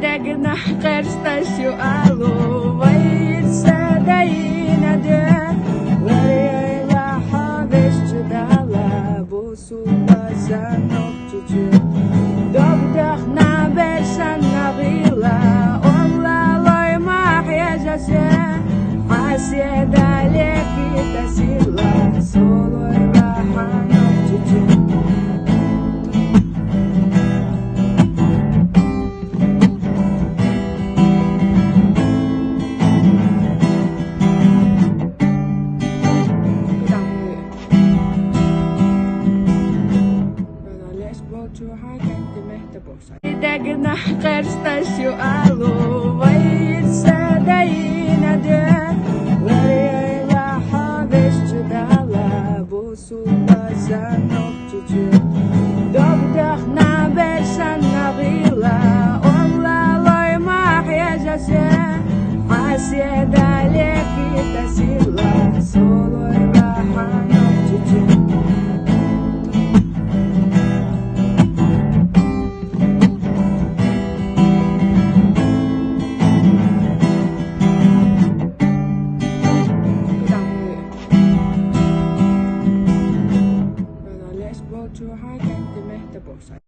Degna kerstasyo alo vaysa dayina de Varela havesçu dala bu suda sanokçucu Dobdah na beşan navila Olla loy mahyajase Hasyeda lekita sila Soloy rahanokçucu Degna kerstasyo